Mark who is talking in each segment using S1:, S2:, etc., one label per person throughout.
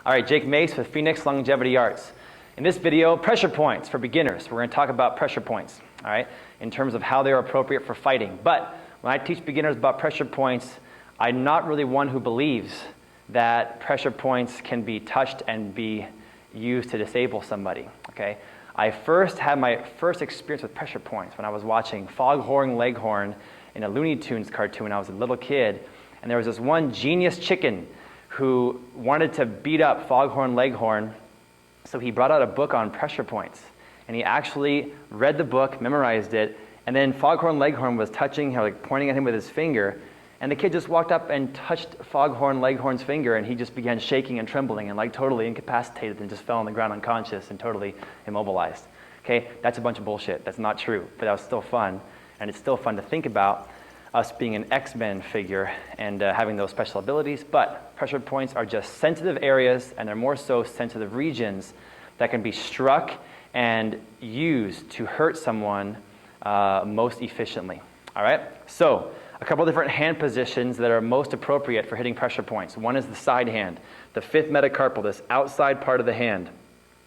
S1: All right, Jake Mace with Phoenix Longevity Arts. In this video, pressure points for beginners. We're going to talk about pressure points, all right, in terms of how they're appropriate for fighting. But when I teach beginners about pressure points, I'm not really one who believes that pressure points can be touched and be used to disable somebody, okay? I first had my first experience with pressure points when I was watching Foghorn Leghorn in a Looney Tunes cartoon when I was a little kid. And there was this one genius chicken who wanted to beat up Foghorn Leghorn, so he brought out a book on pressure points. And he actually read the book, memorized it, and then Foghorn Leghorn was touching, like pointing at him with his finger, and the kid just walked up and touched Foghorn Leghorn's finger, and he just began shaking and trembling and like totally incapacitated and just fell on the ground unconscious and totally immobilized. Okay, that's a bunch of bullshit. That's not true, but that was still fun, and it's still fun to think about us being an X-Men figure and having those special abilities. But pressure points are just sensitive areas, and they're more so sensitive regions that can be struck and used to hurt someone most efficiently. All right, so a couple different hand positions that are most appropriate for hitting pressure points. One is the side hand, the fifth metacarpal, this outside part of the hand.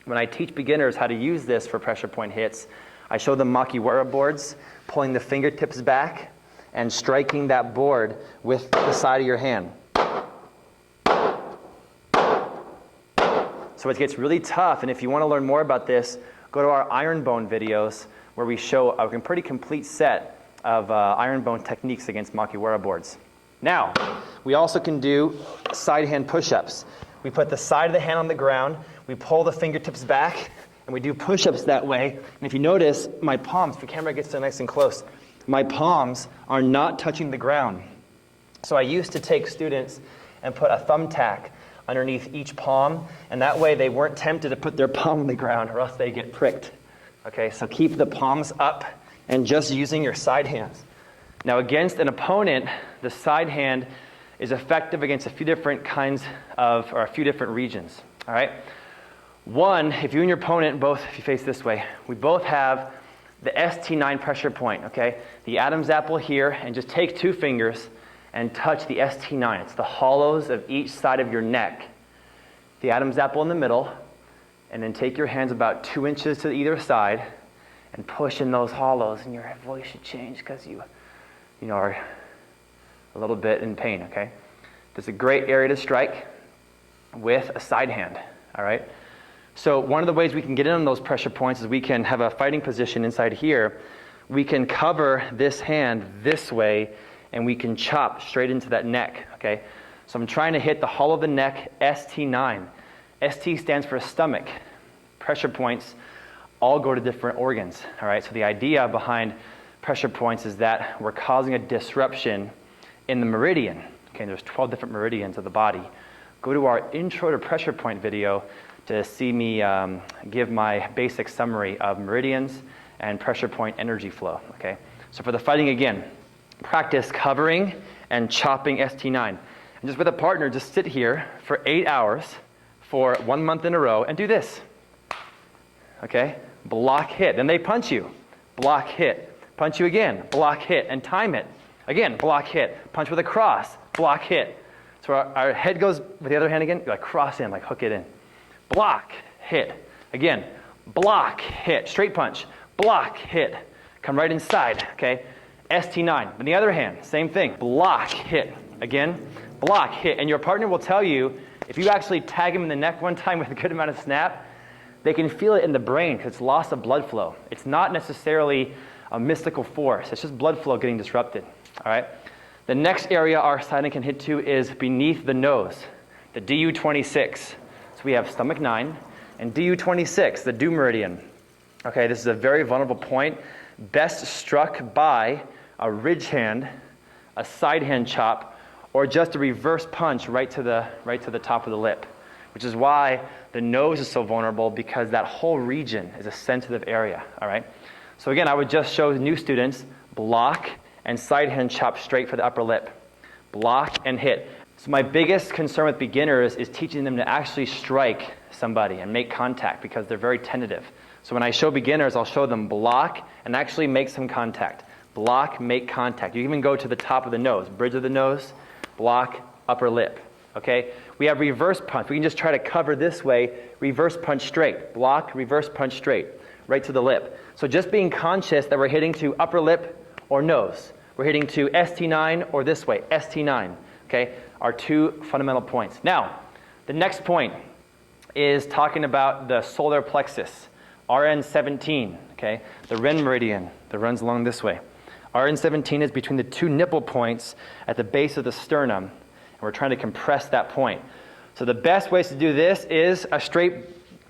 S1: When I teach beginners how to use this for pressure point hits, I show them Makiwara boards, pulling the fingertips back and striking that board with the side of your hand. So it gets really tough, and if you want to learn more about this, go to our iron bone videos where we show a pretty complete set of iron bone techniques against Makiwara boards. Now, we also can do side hand push-ups. We put the side of the hand on the ground, we pull the fingertips back, and we do push-ups that way. And if you notice, my palms, the camera gets so nice and close, my palms are not touching the ground. So I used to take students and put a thumbtack underneath each palm, and that way they weren't tempted to put their palm on the ground or else they get pricked. Okay, so keep the palms up and just using your side hands. Now against an opponent, the side hand is effective against a few different kinds of, or a few different regions, all right? One, if you and your opponent both, if you face this way, we both have the ST9 pressure point, okay? The Adam's apple here, and just take two fingers and touch the ST9. It's the hollows of each side of your neck. The Adam's apple in the middle, and then take your hands about 2 inches to either side and push in those hollows, and your voice should change because you are a little bit in pain, okay? This is a great area to strike with a side hand, all right? So one of the ways we can get in on those pressure points is we can have a fighting position inside here. We can cover this hand this way, and we can chop straight into that neck, okay? So I'm trying to hit the hollow of the neck, ST9. ST stands for stomach. Pressure points all go to different organs, all right? So the idea behind pressure points is that we're causing a disruption in the meridian. Okay, there's 12 different meridians of the body. Go to our intro to pressure point video to see me give my basic summary of meridians and pressure point energy flow, okay? So for the fighting again, practice covering and chopping ST9. And just with a partner, just sit here for 8 hours for 1 month in a row and do this, okay? Block, hit. Then they punch you. Block, hit. Punch you again. Block, hit. And time it. Again, block, hit. Punch with a cross. Block, hit. So our head goes with the other hand again. You like cross in, like hook it in. Block, hit. Again, block, hit. Straight punch. Block, hit. Come right inside, okay? ST9. On the other hand, same thing. Block, hit. Again, block, hit. And your partner will tell you, if you actually tag him in the neck one time with a good amount of snap, they can feel it in the brain because it's loss of blood flow. It's not necessarily a mystical force. It's just blood flow getting disrupted, all right? The next area our side hand can hit to is beneath the nose, the DU26. So we have stomach 9 and DU26, the due meridian. Okay, this is a very vulnerable point, best struck by a ridge hand, a side hand chop, or just a reverse punch right to the top of the lip, which is why the nose is so vulnerable, because that whole region is a sensitive area, all right? So again, I would just show new students block and side hand chop straight for the upper lip. Block and hit. So my biggest concern with beginners is teaching them to actually strike somebody and make contact because they're very tentative. So when I show beginners, I'll show them block and actually make some contact. Block, make contact. You even go to the top of the nose, bridge of the nose, block, upper lip, okay? We have reverse punch. We can just try to cover this way, reverse punch straight. Block, reverse punch straight, right to the lip. So just being conscious that we're hitting to upper lip or nose. We're hitting to ST9 or this way, ST9, okay? Our two fundamental points. Now, the next point is talking about the solar plexus, RN17, okay? The Ren meridian that runs along this way. RN17 is between the two nipple points at the base of the sternum, and we're trying to compress that point. So the best ways to do this is a straight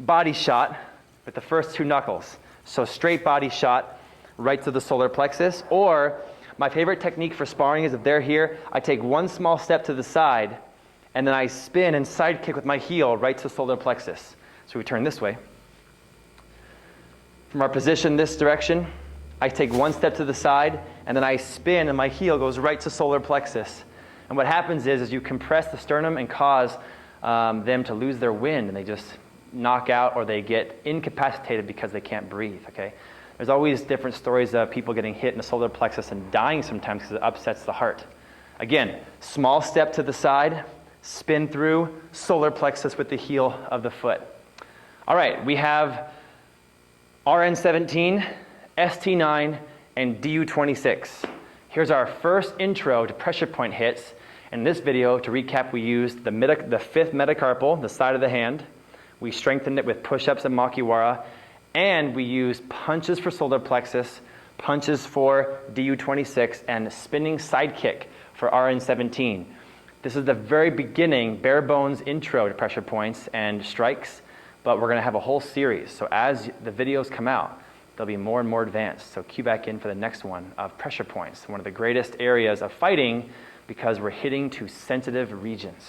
S1: body shot with the first two knuckles. So straight body shot right to the solar plexus, or my favorite technique for sparring is if they're here, I take one small step to the side, and then I spin and side kick with my heel right to solar plexus. So we turn this way. From our position this direction, I take one step to the side, and then I spin, and my heel goes right to solar plexus. And what happens is you compress the sternum and cause them to lose their wind, and they just knock out or they get incapacitated because they can't breathe, okay? There's always different stories of people getting hit in the solar plexus and dying sometimes because it upsets the heart. Again, small step to the side, spin through, solar plexus with the heel of the foot. All right, we have RN17, ST9, and DU26. Here's our first intro to pressure point hits. In this video, to recap, we used the fifth metacarpal, the side of the hand. We strengthened it with push-ups and Makiwara, and we used punches for solar plexus, punches for DU26, and spinning side kick for RN17. This is the very beginning, bare bones intro to pressure points and strikes, but we're going to have a whole series. So as the videos come out, they'll be more and more advanced. So cue back in for the next one of pressure points, one of the greatest areas of fighting because we're hitting to sensitive regions.